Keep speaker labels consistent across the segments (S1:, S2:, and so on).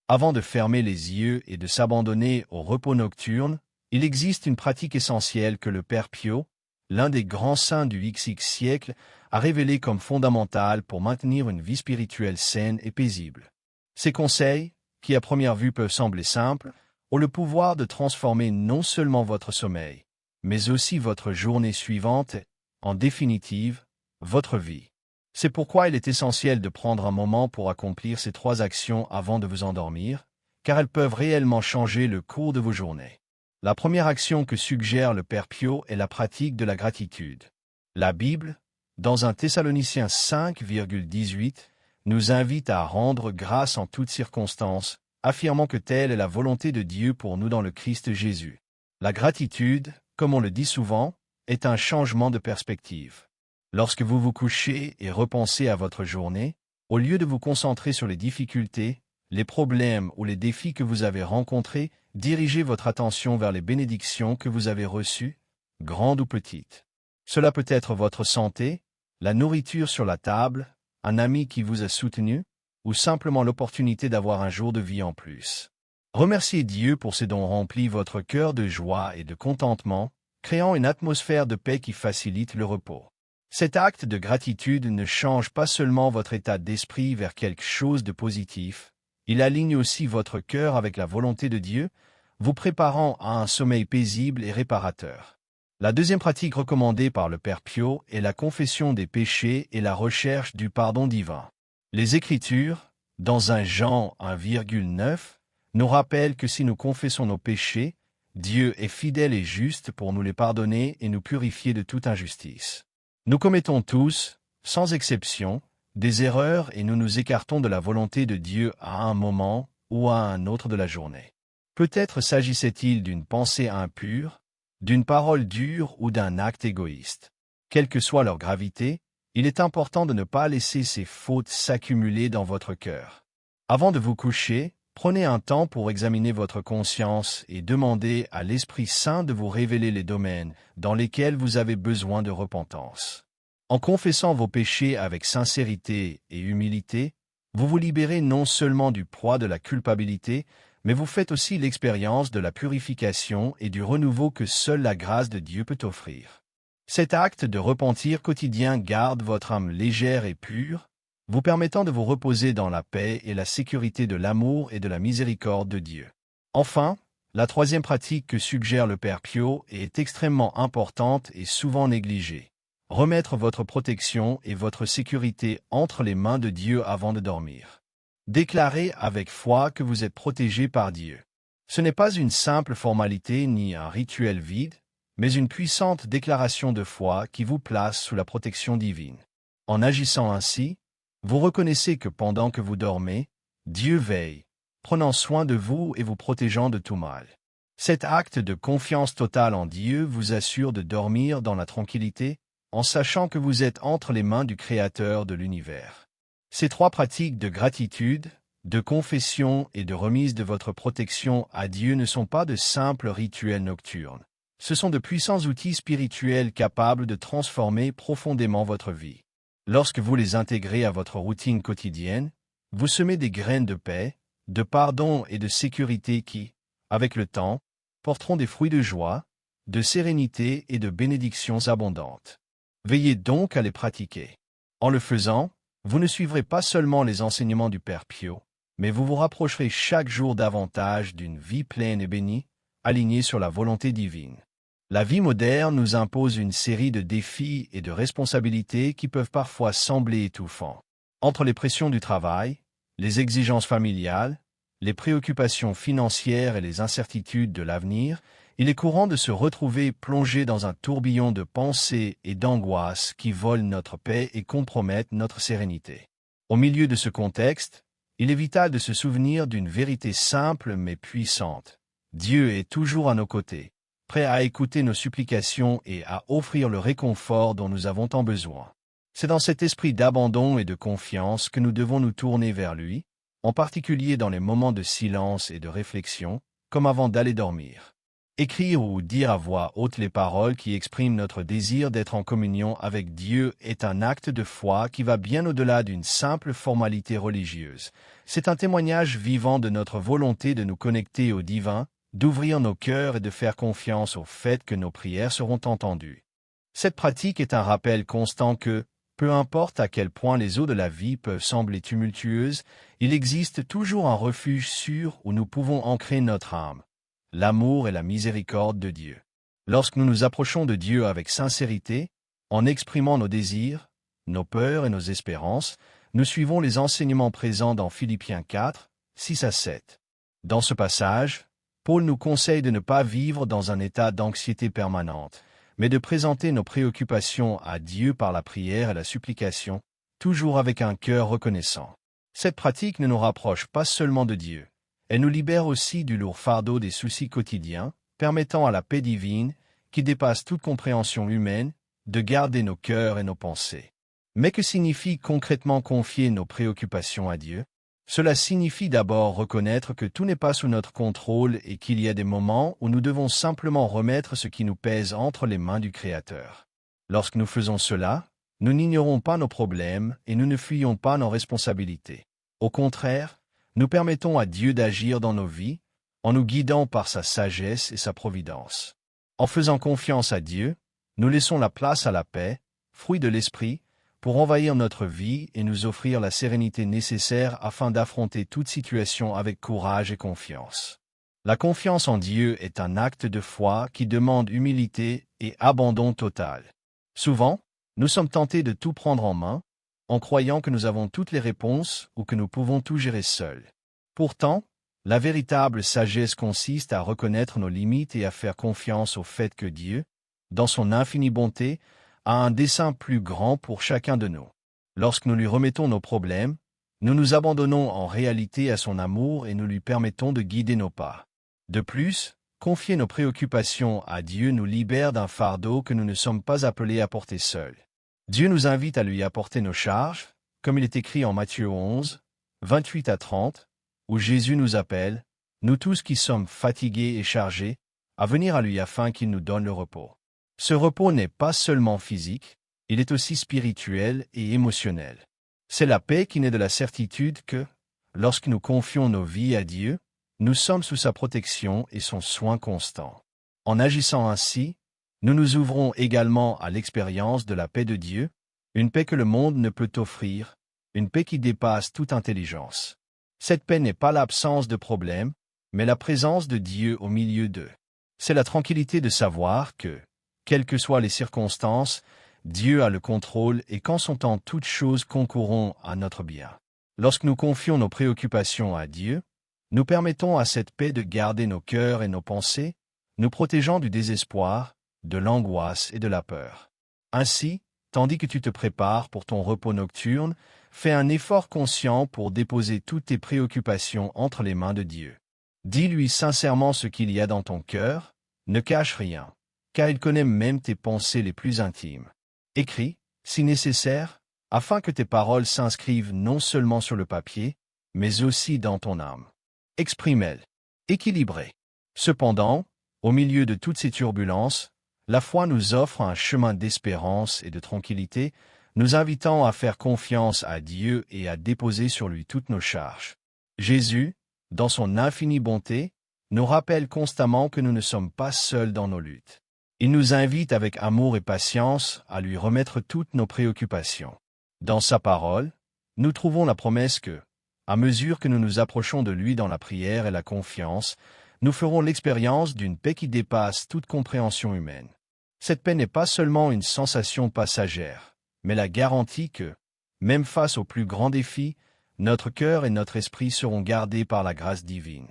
S1: Avant de fermer les yeux et de s'abandonner au repos nocturne, il existe une pratique essentielle que le Père Pio, l'un des grands saints du XX siècle, a révélée comme fondamentale pour maintenir une vie spirituelle saine et paisible. Ces conseils, qui à première vue peuvent sembler simples, ont le pouvoir de transformer non seulement votre sommeil, mais aussi votre journée suivante et, en définitive, votre vie. C'est pourquoi il est essentiel de prendre un moment pour accomplir ces 3 actions avant de vous endormir, car elles peuvent réellement changer le cours de vos journées. La première action que suggère le Père Pio est la pratique de la gratitude. La Bible, dans 1 Thessaloniciens 5,18, nous invite à rendre grâce en toutes circonstances, affirmant que telle est la volonté de Dieu pour nous dans le Christ Jésus. La gratitude, comme on le dit souvent, est un changement de perspective. Lorsque vous vous couchez et repensez à votre journée, au lieu de vous concentrer sur les difficultés, les problèmes ou les défis que vous avez rencontrés, dirigez votre attention vers les bénédictions que vous avez reçues, grandes ou petites. Cela peut être votre santé, la nourriture sur la table, un ami qui vous a soutenu, ou simplement l'opportunité d'avoir un jour de vie en plus. Remerciez Dieu pour ces dons remplis votre cœur de joie et de contentement, créant une atmosphère de paix qui facilite le repos. Cet acte de gratitude ne change pas seulement votre état d'esprit vers quelque chose de positif, il aligne aussi votre cœur avec la volonté de Dieu, vous préparant à un sommeil paisible et réparateur. La deuxième pratique recommandée par le Père Pio est la confession des péchés et la recherche du pardon divin. Les Écritures, dans 1 Jean 1,9, nous rappellent que si nous confessons nos péchés, Dieu est fidèle et juste pour nous les pardonner et nous purifier de toute injustice. Nous commettons tous, sans exception, des erreurs et nous nous écartons de la volonté de Dieu à un moment ou à un autre de la journée. Peut-être s'agissait-il d'une pensée impure, d'une parole dure ou d'un acte égoïste. Quelle que soit leur gravité, il est important de ne pas laisser ces fautes s'accumuler dans votre cœur. Avant de vous coucher, prenez un temps pour examiner votre conscience et demandez à l'Esprit Saint de vous révéler les domaines dans lesquels vous avez besoin de repentance. En confessant vos péchés avec sincérité et humilité, vous vous libérez non seulement du poids de la culpabilité, mais vous faites aussi l'expérience de la purification et du renouveau que seule la grâce de Dieu peut offrir. Cet acte de repentir quotidien garde votre âme légère et pure, vous permettant de vous reposer dans la paix et la sécurité de l'amour et de la miséricorde de Dieu. Enfin, la troisième pratique que suggère le Père Pio est extrêmement importante et souvent négligée. Remettre votre protection et votre sécurité entre les mains de Dieu avant de dormir. Déclarez avec foi que vous êtes protégé par Dieu. Ce n'est pas une simple formalité ni un rituel vide, mais une puissante déclaration de foi qui vous place sous la protection divine. En agissant ainsi, vous reconnaissez que pendant que vous dormez, Dieu veille, prenant soin de vous et vous protégeant de tout mal. Cet acte de confiance totale en Dieu vous assure de dormir dans la tranquillité, en sachant que vous êtes entre les mains du Créateur de l'univers. Ces 3 pratiques de gratitude, de confession et de remise de votre protection à Dieu ne sont pas de simples rituels nocturnes. Ce sont de puissants outils spirituels capables de transformer profondément votre vie. Lorsque vous les intégrez à votre routine quotidienne, vous semez des graines de paix, de pardon et de sécurité qui, avec le temps, porteront des fruits de joie, de sérénité et de bénédictions abondantes. Veillez donc à les pratiquer. En le faisant, vous ne suivrez pas seulement les enseignements du Père Pio, mais vous vous rapprocherez chaque jour davantage d'une vie pleine et bénie, alignée sur la volonté divine. La vie moderne nous impose une série de défis et de responsabilités qui peuvent parfois sembler étouffants. Entre les pressions du travail, les exigences familiales, les préoccupations financières et les incertitudes de l'avenir, il est courant de se retrouver plongé dans un tourbillon de pensées et d'angoisses qui volent notre paix et compromettent notre sérénité. Au milieu de ce contexte, il est vital de se souvenir d'une vérité simple mais puissante. Dieu est toujours à nos côtés, prêt à écouter nos supplications et à offrir le réconfort dont nous avons tant besoin. C'est dans cet esprit d'abandon et de confiance que nous devons nous tourner vers lui, en particulier dans les moments de silence et de réflexion, comme avant d'aller dormir. Écrire ou dire à voix haute les paroles qui expriment notre désir d'être en communion avec Dieu est un acte de foi qui va bien au-delà d'une simple formalité religieuse, C'est un témoignage vivant de notre volonté de nous connecter au divin, d'ouvrir nos cœurs et de faire confiance au fait que nos prières seront entendues. Cette pratique est un rappel constant que, peu importe à quel point les eaux de la vie peuvent sembler tumultueuses, il existe toujours un refuge sûr où nous pouvons ancrer notre âme, l'amour et la miséricorde de Dieu. Lorsque nous nous approchons de Dieu avec sincérité, en exprimant nos désirs, nos peurs et nos espérances, nous suivons les enseignements présents dans Philippiens 4, 6 à 7. Dans ce passage, Paul nous conseille de ne pas vivre dans un état d'anxiété permanente, mais de présenter nos préoccupations à Dieu par la prière et la supplication, toujours avec un cœur reconnaissant. Cette pratique ne nous rapproche pas seulement de Dieu, elle nous libère aussi du lourd fardeau des soucis quotidiens, permettant à la paix divine, qui dépasse toute compréhension humaine, de garder nos cœurs et nos pensées. Mais que signifie concrètement confier nos préoccupations à Dieu? Cela signifie d'abord reconnaître que tout n'est pas sous notre contrôle et qu'il y a des moments où nous devons simplement remettre ce qui nous pèse entre les mains du Créateur. Lorsque nous faisons cela, nous n'ignorons pas nos problèmes et nous ne fuyons pas nos responsabilités. Au contraire, nous permettons à Dieu d'agir dans nos vies, en nous guidant par sa sagesse et sa providence. En faisant confiance à Dieu, nous laissons la place à la paix, fruit de l'Esprit, pour envahir notre vie et nous offrir la sérénité nécessaire afin d'affronter toute situation avec courage et confiance. La confiance en Dieu est un acte de foi qui demande humilité et abandon total. Souvent, nous sommes tentés de tout prendre en main, en croyant que nous avons toutes les réponses ou que nous pouvons tout gérer seuls. Pourtant, la véritable sagesse consiste à reconnaître nos limites et à faire confiance au fait que Dieu, dans son infinie bonté, a un dessein plus grand pour chacun de nous. Lorsque nous lui remettons nos problèmes, nous nous abandonnons en réalité à son amour et nous lui permettons de guider nos pas. De plus, confier nos préoccupations à Dieu nous libère d'un fardeau que nous ne sommes pas appelés à porter seuls. Dieu nous invite à lui apporter nos charges, comme il est écrit en Matthieu 11, 28 à 30, où Jésus nous appelle, nous tous qui sommes fatigués et chargés, à venir à lui afin qu'il nous donne le repos. Ce repos n'est pas seulement physique, il est aussi spirituel et émotionnel. C'est la paix qui naît de la certitude que, lorsque nous confions nos vies à Dieu, nous sommes sous sa protection et son soin constant. En agissant ainsi, nous nous ouvrons également à l'expérience de la paix de Dieu, une paix que le monde ne peut offrir, une paix qui dépasse toute intelligence. Cette paix n'est pas l'absence de problèmes, mais la présence de Dieu au milieu d'eux. C'est la tranquillité de savoir que, quelles que soient les circonstances, Dieu a le contrôle et qu'en son temps toutes choses concourront à notre bien. Lorsque nous confions nos préoccupations à Dieu, nous permettons à cette paix de garder nos cœurs et nos pensées, nous protégeant du désespoir, de l'angoisse et de la peur. Ainsi, tandis que tu te prépares pour ton repos nocturne, fais un effort conscient pour déposer toutes tes préoccupations entre les mains de Dieu. Dis-lui sincèrement ce qu'il y a dans ton cœur, ne cache rien, car il connaît même tes pensées les plus intimes. Écris, si nécessaire, afin que tes paroles s'inscrivent non seulement sur le papier, mais aussi dans ton âme. Exprime-les, équilibrée. Cependant, au milieu de toutes ces turbulences, la foi nous offre un chemin d'espérance et de tranquillité, nous invitant à faire confiance à Dieu et à déposer sur lui toutes nos charges. Jésus, dans son infinie bonté, nous rappelle constamment que nous ne sommes pas seuls dans nos luttes. Il nous invite avec amour et patience à lui remettre toutes nos préoccupations. Dans sa parole, nous trouvons la promesse que, à mesure que nous nous approchons de lui dans la prière et la confiance, nous ferons l'expérience d'une paix qui dépasse toute compréhension humaine. Cette paix n'est pas seulement une sensation passagère, mais la garantie que, même face aux plus grands défis, notre cœur et notre esprit seront gardés par la grâce divine.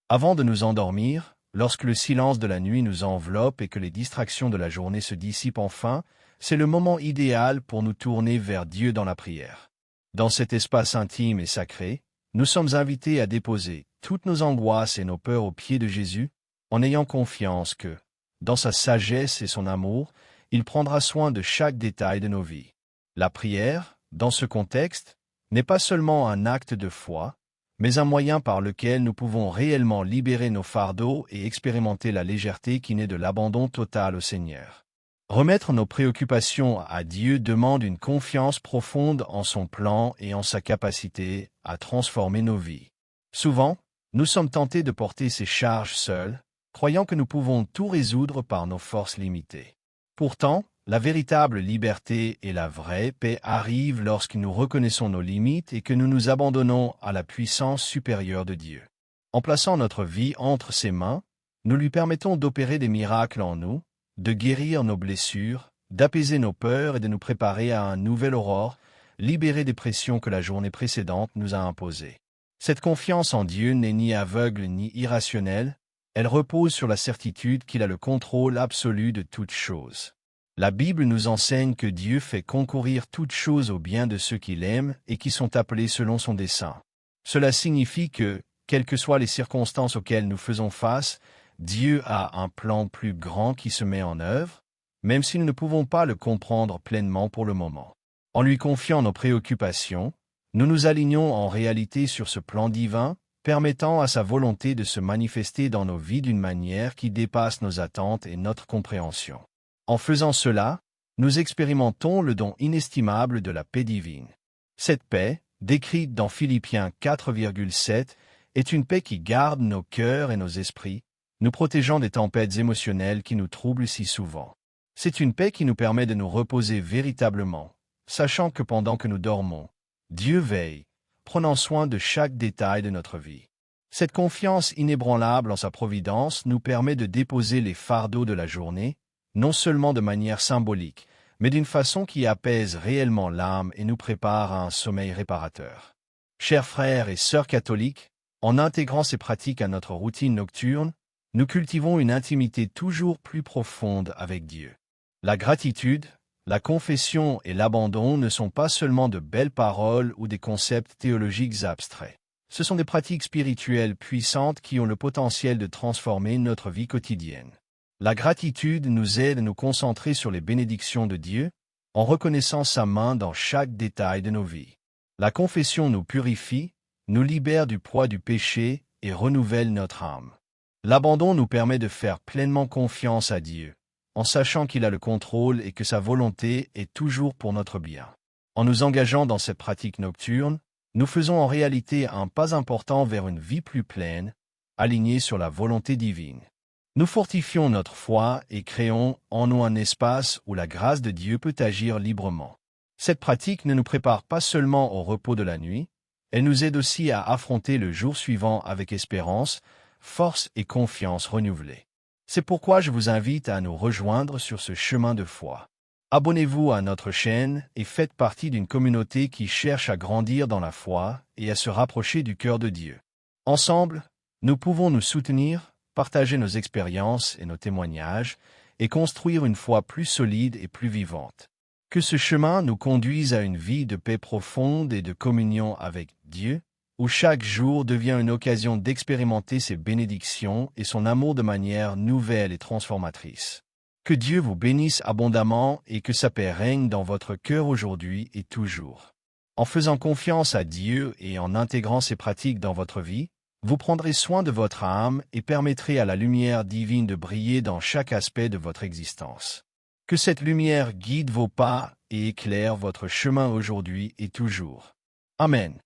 S1: Avant de nous endormir, lorsque le silence de la nuit nous enveloppe et que les distractions de la journée se dissipent enfin, c'est le moment idéal pour nous tourner vers Dieu dans la prière. Dans cet espace intime et sacré, nous sommes invités à déposer toutes nos angoisses et nos peurs aux pieds de Jésus, en ayant confiance que, dans sa sagesse et son amour, il prendra soin de chaque détail de nos vies. La prière, dans ce contexte, n'est pas seulement un acte de foi, mais un moyen par lequel nous pouvons réellement libérer nos fardeaux et expérimenter la légèreté qui naît de l'abandon total au Seigneur. Remettre nos préoccupations à Dieu demande une confiance profonde en son plan et en sa capacité à transformer nos vies. Souvent, nous sommes tentés de porter ces charges seuls, croyant que nous pouvons tout résoudre par nos forces limitées. Pourtant, la véritable liberté et la vraie paix arrivent lorsque nous reconnaissons nos limites et que nous nous abandonnons à la puissance supérieure de Dieu. En plaçant notre vie entre ses mains, nous lui permettons d'opérer des miracles en nous, de guérir nos blessures, d'apaiser nos peurs et de nous préparer à un nouvel aurore, libérés des pressions que la journée précédente nous a imposées. Cette confiance en Dieu n'est ni aveugle ni irrationnelle, elle repose sur la certitude qu'il a le contrôle absolu de toutes choses. La Bible nous enseigne que Dieu fait concourir toutes choses au bien de ceux qu'il aime et qui sont appelés selon son dessein. Cela signifie que, quelles que soient les circonstances auxquelles nous faisons face, Dieu a un plan plus grand qui se met en œuvre, même si nous ne pouvons pas le comprendre pleinement pour le moment. En lui confiant nos préoccupations, nous nous alignons en réalité sur ce plan divin, permettant à sa volonté de se manifester dans nos vies d'une manière qui dépasse nos attentes et notre compréhension. En faisant cela, nous expérimentons le don inestimable de la paix divine. Cette paix, décrite dans Philippiens 4,7, est une paix qui garde nos cœurs et nos esprits, nous protégeant des tempêtes émotionnelles qui nous troublent si souvent. C'est une paix qui nous permet de nous reposer véritablement, sachant que pendant que nous dormons, Dieu veille, prenant soin de chaque détail de notre vie. Cette confiance inébranlable en sa providence nous permet de déposer les fardeaux de la journée, non seulement de manière symbolique, mais d'une façon qui apaise réellement l'âme et nous prépare à un sommeil réparateur. Chers frères et sœurs catholiques, en intégrant ces pratiques à notre routine nocturne, nous cultivons une intimité toujours plus profonde avec Dieu. La gratitude, la confession et l'abandon ne sont pas seulement de belles paroles ou des concepts théologiques abstraits. Ce sont des pratiques spirituelles puissantes qui ont le potentiel de transformer notre vie quotidienne. La gratitude nous aide à nous concentrer sur les bénédictions de Dieu, en reconnaissant sa main dans chaque détail de nos vies. La confession nous purifie, nous libère du poids du péché et renouvelle notre âme. L'abandon nous permet de faire pleinement confiance à Dieu, en sachant qu'il a le contrôle et que sa volonté est toujours pour notre bien. En nous engageant dans cette pratique nocturne, nous faisons en réalité un pas important vers une vie plus pleine, alignée sur la volonté divine. Nous fortifions notre foi et créons en nous un espace où la grâce de Dieu peut agir librement. Cette pratique ne nous prépare pas seulement au repos de la nuit, elle nous aide aussi à affronter le jour suivant avec espérance, force et confiance renouvelée. C'est pourquoi je vous invite à nous rejoindre sur ce chemin de foi. Abonnez-vous à notre chaîne et faites partie d'une communauté qui cherche à grandir dans la foi et à se rapprocher du cœur de Dieu. Ensemble, nous pouvons nous soutenir, partager nos expériences et nos témoignages, et construire une foi plus solide et plus vivante. Que ce chemin nous conduise à une vie de paix profonde et de communion avec Dieu, où chaque jour devient une occasion d'expérimenter ses bénédictions et son amour de manière nouvelle et transformatrice. Que Dieu vous bénisse abondamment et que sa paix règne dans votre cœur aujourd'hui et toujours. En faisant confiance à Dieu et en intégrant ses pratiques dans votre vie, vous prendrez soin de votre âme et permettrez à la lumière divine de briller dans chaque aspect de votre existence. Que cette lumière guide vos pas et éclaire votre chemin aujourd'hui et toujours. Amen.